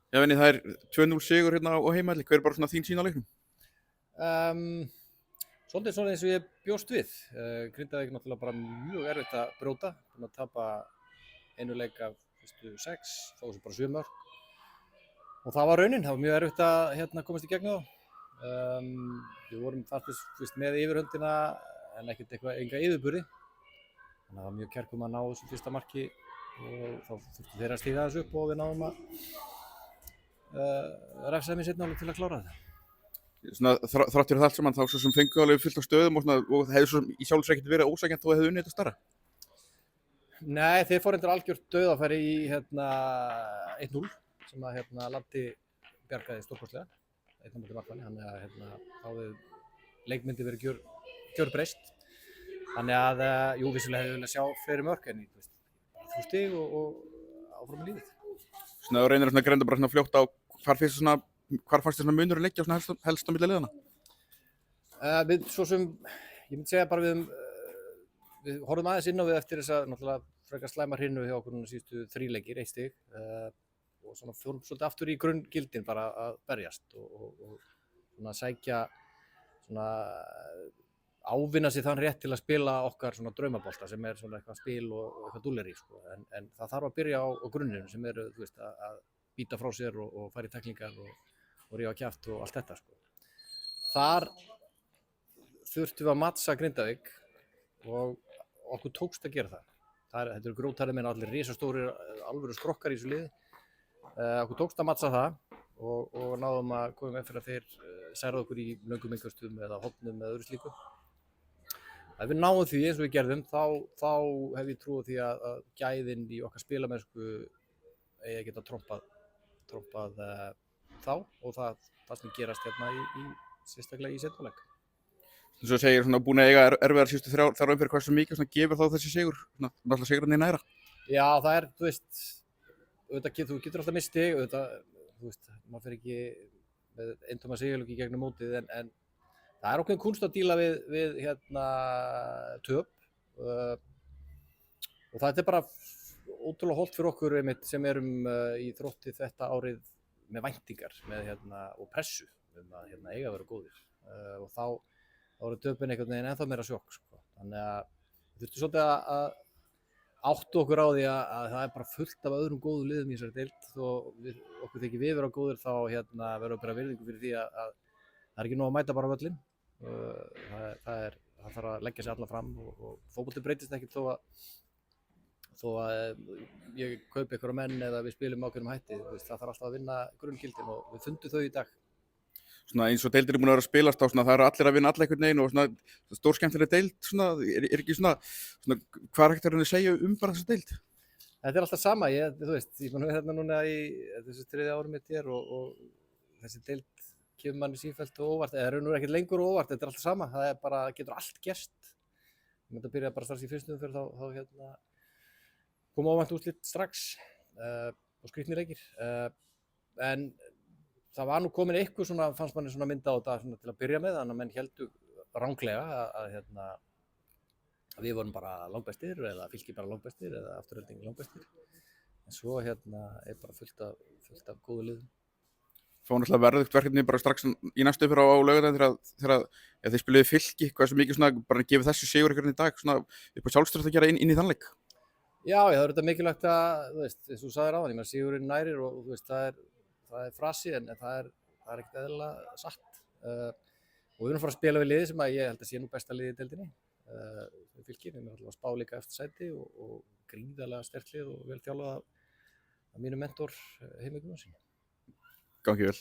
Já, Venni, það er 2-0 sigur hérna á heimavelli. Hver er bara svona þín sýn á leiknum? Svolítið svona eins og ég bjóst við. Grindavík náttúrulega bara mjög erfitt að brjóta. Búin að tapa einu leik af fyrstu 6, þá var þessu bara 7 mörk. Og það var raunin, það var mjög erfitt að komast í gegn á það. Við vorum faktisk með yfirhöndina en ekkert enga yfirburði. Þannig að það var mjög kærkomið að ná þessu fyrsta marki og þá þurftu þeir að stíga þessu upp og við náðum að refsa þeim í seinni hálfleik til að klára þetta. Svona þrátt fyrir það allt saman þá svo sem fengu alveg fullt af stöðum og það hefði svo í sjálfs ekkert verið ósækjant þó að hefði unnið þetta starra. Nei, þeir fóru endur algjört dauðafæri í 1-0 sem að Landi bjargaði stórkostlega 1-0 markmanni, þannig að þá hefði leikmyndi verið gjörbreyst. Þannig að jú, vissulega hefði viljað sjá fleiri mörk en 3 stig og áfram í lífið. Svona þú reynir að grenda bara svona fljótt á hvar fannst þér svona munur að leggja helst á milli liðanna? Við svo sem, ég myndi segja bara við horfum aðeins inn á við eftir þess að náttúrulega frekar slæma hrinu hjá okkur núna síðustu 3 leikir, 1 stig og svona fórum svolítið aftur í grunngildin bara að berjast og svona sækja svona ávinna sér þann rétt til að spila okkar svona draumabolta sem er svona eitthvað spil og eitthvað dúlleri sko. En það þarf að byrja á grunninu sem eru að býta frá sér og fara í tæklingar og rífa kjaft og allt þetta sko. Þar þurftum við að mattsa Grindavík og okkur tókst að gera það. Þetta eru grótarðir menn allir risastórir alvöru skrokkar í þessu liði. Okkur tókst að mattsa það og náðum að koma með fyrir að þeir særðu okkur í löngum innkastum eða hornum eða öðru slíku. Ef við náum því eins og við gerðum þá hef ég trú á því að gæðin í okkar spilamennsku eigi að geta trompað þá og það sem gerast sérstaklega í seinni hálfleik. Þú segir svona búin að eiga erfiðar síðustu 3 umferðir, hversu mikið svona gefur þá þessi sigur? Svona náttúrulega sigurinn í næra. Já, það er, þú getur alltaf misst stig, maður fer ekki með eintóma sigurleik í gegnum mótið en það er okkur kunst að díla við töp og það er bara ótrúlega hollt fyrir okkur sem erum í Þrótti þetta árið með væntingar og pressu að eiga að vera góðir og þá eru töpin einhvern veginn ennþá meira sjokk sko. Þannig að við þurftum svolítið að áttu okkur á því að það er bara fullt af öðrum góðu liðum í þessari deild og okkur þykir við vera góðir þá verður við bara virðingu fyrir því að það er ekki nóg að mæta bara völlinn. Það þarf að leggja sig alla fram og fótbolti breytist ekkert þó að ég kaupi einhverja menn eða við spilum ákveðnum hætti, það þarf alltaf að vinna grunngildin og við fundum þau í dag. Svona eins og deildir er búin að vera að spilast á svona, það eru allir að vinna alla einhvern veginn og svona stórskemmtileg deild svona, er ekki svona hvað er hægt að segja bara þessa deild? Þetta er alltaf sama, ég búin að vera núna í þessu 3. ári mitt hér og þessi deild kemur manni sífellt og óvart, eða raun og ekkert lengur og óvart, þetta er alltaf sama, það er bara, getur allt gerst. Ég myndi að byrja bara strax í fyrstu umferð þá koma óvænt úrslit strax og skrýtnir leikir. En það var nú komin eitthvað svona, fannst manni svona mynda á þetta svona til að byrja með, þannig að menn héldu ranglega að við vorum bara langbestir eða Fylkir bara langbestir eða Afturelding langbestir. En svo er bara fullt af góðu liðum. Fáum náttúrulega verðugt verkefni bara strax í næstu umferð á laugardaginn þegar þið spiluðu Fylki, hvað sem mikið svona bara gefið þessu sigur einhvern í dag svona upp á sjálfstraust að gera inn í þann leik? Já, það er þetta mikilvægt að, eins og þú sagðir áðan, sigurinn nærir og það er frasi en það er ekkert eðlilega satt. Og við erum að fara að spila við liði sem að ég held að sé nú besta liði í deildinni. Fylkir, við erum alltaf að spá líka eftir sæti og gríðarlega sterkt lið og vel þjálfað af mínu mentor Heimi Guðmundssyni. Gangi vel.